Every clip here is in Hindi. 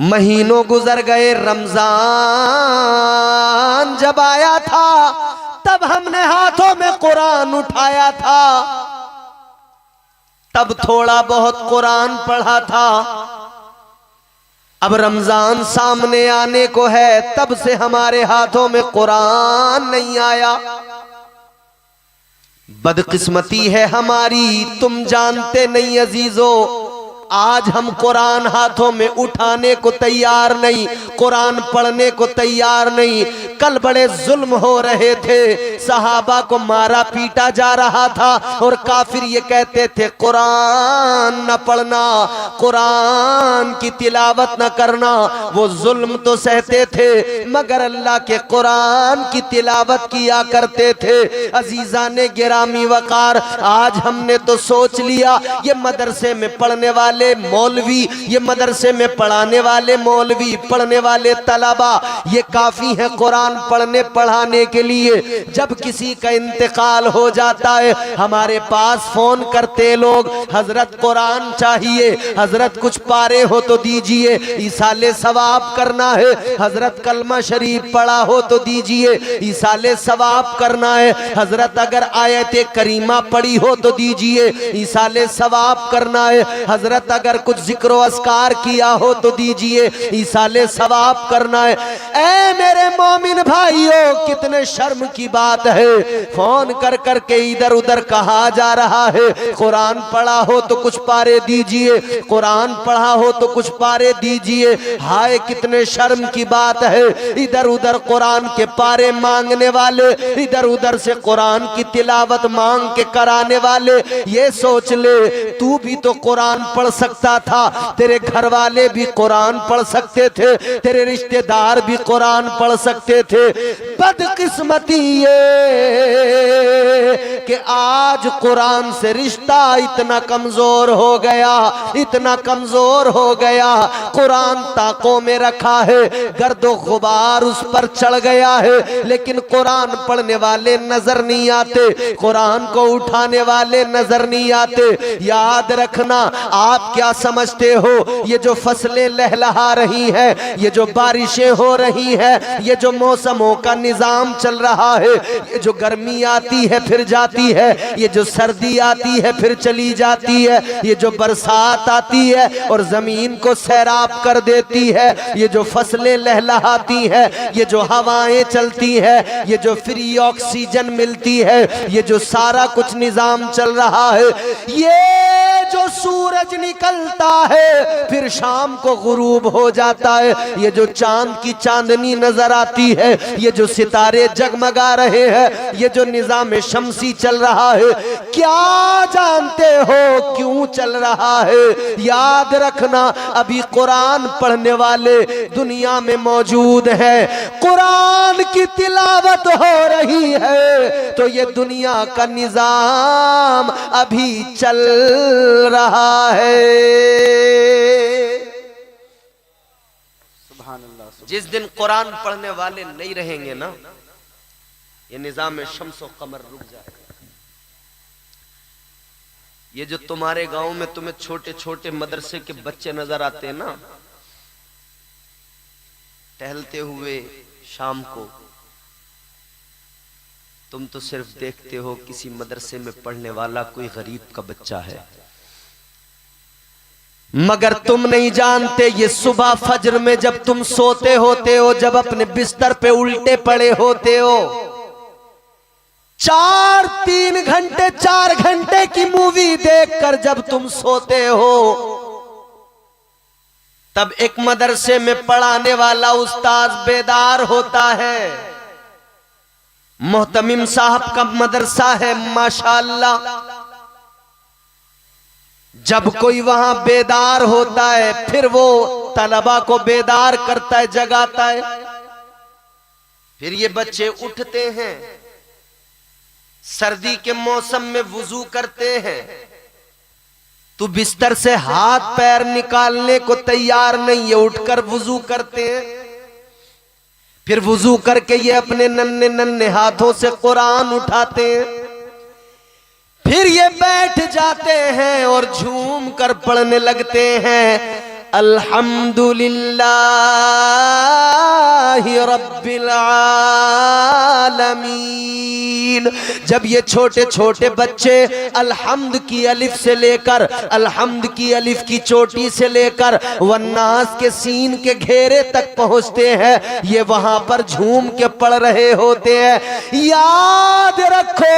महीनों गुजर गए, रमजान जब आया था तब हमने हाथों में कुरान उठाया था, तब थोड़ा बहुत कुरान पढ़ा था। अब रमजान सामने आने को है, तब से हमारे हाथों में कुरान नहीं आया। बदकिस्मती है हमारी, तुम जानते नहीं अजीजों, आज हम कुरान हाथों में उठाने को तैयार नहीं, कुरान पढ़ने को तैयार नहीं। कल बड़े जुल्म हो रहे थे, सहाबा को मारा पीटा जा रहा था और काफिर ये कहते थे कुरान न पढ़ना, कुरान की तिलावत न करना। वो जुल्म तो सहते थे मगर अल्लाह के कुरान की तिलावत किया करते थे। अजीजा ने गिरामी वकार, आज हमने तो सोच लिया ये मदरसे में पढ़ने वाले मौलवी, ये मदरसे में पढ़ाने वाले मौलवी, पढ़ने वाले तलबा, ये काफी है कुरान पढ़ने पढ़ाने के लिए। जब किसी का इंतकाल हो जाता है हमारे पास फोन करते लोग, हजरत कुरान चाहिए, हजरत कुछ पारे हो तो दीजिए, इसाले सवाब करना है, हजरत कलमा शरीफ पढ़ा हो तो दीजिए, इसाले सवाब करना है, हजरत अगर आयते करीमा पढ़ी हो तो दीजिए, इसाले सवाब करना है, हजरत अगर कुछ जिक्र अस्कार किया हो तो दीजिए, इसाले सवाब करना है। ऐ मेरे मोमिन भाइयों, कितने शर्म की बात है, फोन कर कर के इधर उधर कहा जा रहा है कुरान पढ़ा हो तो कुछ पारे दीजिए, कुरान पढ़ा हो तो कुछ पारे दीजिए। हाय कितने शर्म की बात है, इधर उधर कुरान के पारे मांगने वाले, इधर उधर से कुरान की तिलावत मांग के कराने वाले। ये सोच ले तू भी तो कुरान पढ़ सकता था, तेरे घर वाले भी कुरान पढ़ सकते थे, तेरे रिश्तेदार भी कुरान पढ़ सकते थे। बदकिस्मती ये कि आज कुरान से रिश्ता इतना कमजोर हो गया, इतना कमजोर हो गया। कुरान ताकों में रखा है, गर्दो गुबार उस पर चढ़ गया है, लेकिन कुरान पढ़ने वाले नजर नहीं आते, कुरान को उठाने वाले नजर नहीं आते। याद रखना, आप क्या समझते हो, ये जो फसलें लहलहा रही है, ये जो बारिशें हो रही है, ये जो मौसमों का निजाम चल रहा है, ये जो गर्मी आती है फिर जाती है, ये जो सर्दी आती है फिर चली जाती है, ये जो बरसात आती है और जमीन को सैराब कर देती है, ये जो फसलें लहलहाती है, ये जो हवाएं चलती है, ये जो फ्री ऑक्सीजन मिलती है, ये जो सारा कुछ निजाम चल रहा है, ये जो सूरज निकलता है फिर शाम को गुरूब हो जाता है, ये जो चांद की चांदनी नजर आती है, ये जो सितारे जगमगा रहे हैं, ये जो निजाम शमसी चल रहा है, क्या जानते हो क्यों चल रहा है? याद रखना, अभी कुरान पढ़ने वाले दुनिया में मौजूद है, कुरान की तिलावत हो रही है, तो ये दुनिया का निजाम अभी चल रहा है। जिस दिन कुरान पढ़ने वाले नहीं रहेंगे ना, ये निजाम शम्स और कमर रुक जाएगा। ये जो तुम्हारे गांव में तुम्हें छोटे छोटे मदरसे के बच्चे नजर आते हैं ना, टहलते हुए शाम को, तुम तो सिर्फ देखते हो किसी मदरसे में पढ़ने वाला कोई गरीब का बच्चा है, मगर तुम नहीं जानते ये सुबह फजर में जब तुम सोते होते हो, जब अपने बिस्तर पे उल्टे पड़े होते हो, 3 घंटे 4 घंटे की मूवी देखकर जब तुम सोते हो, तब एक मदरसे में पढ़ाने वाला उस्ताद बेदार होता है। मोहतमिम साहब का मदरसा है माशाअल्लाह, जब कोई वहां बेदार होता है फिर वो तलबा को बेदार करता है, जगाता है, फिर ये बच्चे उठते हैं, सर्दी के मौसम में वुजू करते हैं, तो बिस्तर से हाथ पैर निकालने को तैयार नहीं, ये उठकर वुजू करते हैं, फिर वुजू करके ये अपने नन्हे नन्हे हाथों से कुरान उठाते हैं, फिर ये बैठ जाते हैं और झूम कर पढ़ने लगते हैं। अल्हम्दुलिल्लाहि रब्बिल आलमीन। जब ये छोटे छोटे बच्चे अल्हम्द की अलिफ से लेकर, अल्हम्द की अलिफ की चोटी से लेकर वन्नास के सीन के घेरे तक पहुंचते हैं, ये वहां पर झूम के पढ़ रहे होते हैं। याद रखो,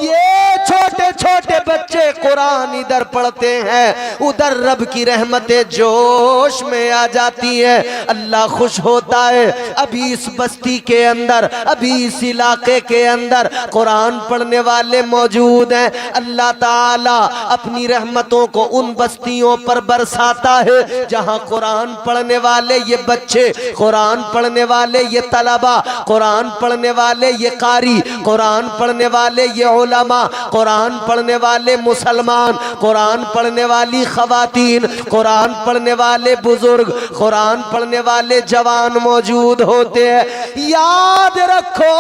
ये छोटे छोटे बच्चे कुरान इधर पढ़ते हैं, उधर रब की रहमतें जोश में आ जाती है, अल्लाह खुश होता है। अभी इस बस्ती के अंदर, अभी इस इलाके के अंदर कुरान पढ़ने वाले मौजूद हैं। अल्लाह ताला अपनी रहमतों को उन बस्तियों पर बरसाता है जहां कुरान पढ़ने वाले ये बच्चे, कुरान पढ़ने वाले ये तलबा, कुरान पढ़ने वाले ये कारी, कुरान पढ़ने वाले ये उलमा, कुरान पढ़ने वाले मुसलमान, कुरान पढ़ने वाली खवातीन, कुरान पढ़ने वाले बुजुर्ग, कुरान पढ़ने वाले जवान मौजूद होते हैं। याद रखो,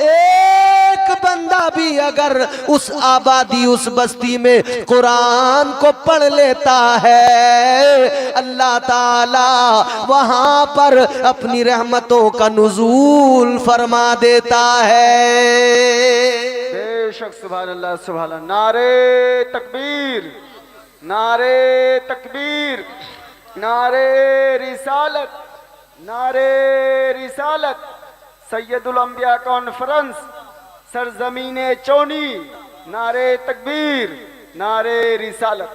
एक बंदा भी अगर उस आबादी, उस बस्ती में कुरान को पढ़ लेता है, अल्लाह ताला वहां पर अपनी रहमतों का नुज़ूल फरमा देता है। बेशक, सुभान अल्लाह, सुभान अल्लाह। नारे तकबीर, नारे तकबीर, नारे रिसालत, नारे रिसालत। सैयदुल अंबिया कॉन्फ्रेंस सरजमीने चोनी, नारे तकबीर, नारे रिसालत।